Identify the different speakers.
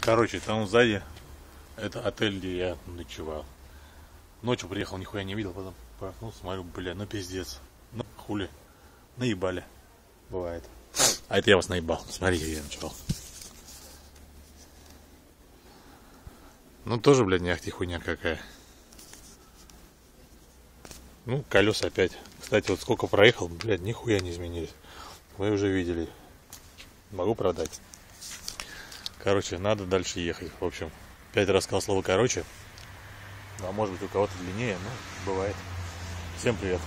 Speaker 1: Короче, там сзади это отель, где я ночевал. Ночью приехал, нихуя не видел, потом проснулся, смотрю, бля, ну пиздец. Ну хули, наебали. Бывает. А это я вас наебал. Смотри, где я ночевал. Ну тоже, блядь, не ахти хуйня какая. Ну, колеса опять. Кстати, вот сколько проехал, блядь, нихуя не изменились. Вы уже видели. Могу продать. Короче, надо дальше ехать. В общем, 5 раз сказал слово короче. А может быть у кого-то длиннее, но бывает. Всем привет.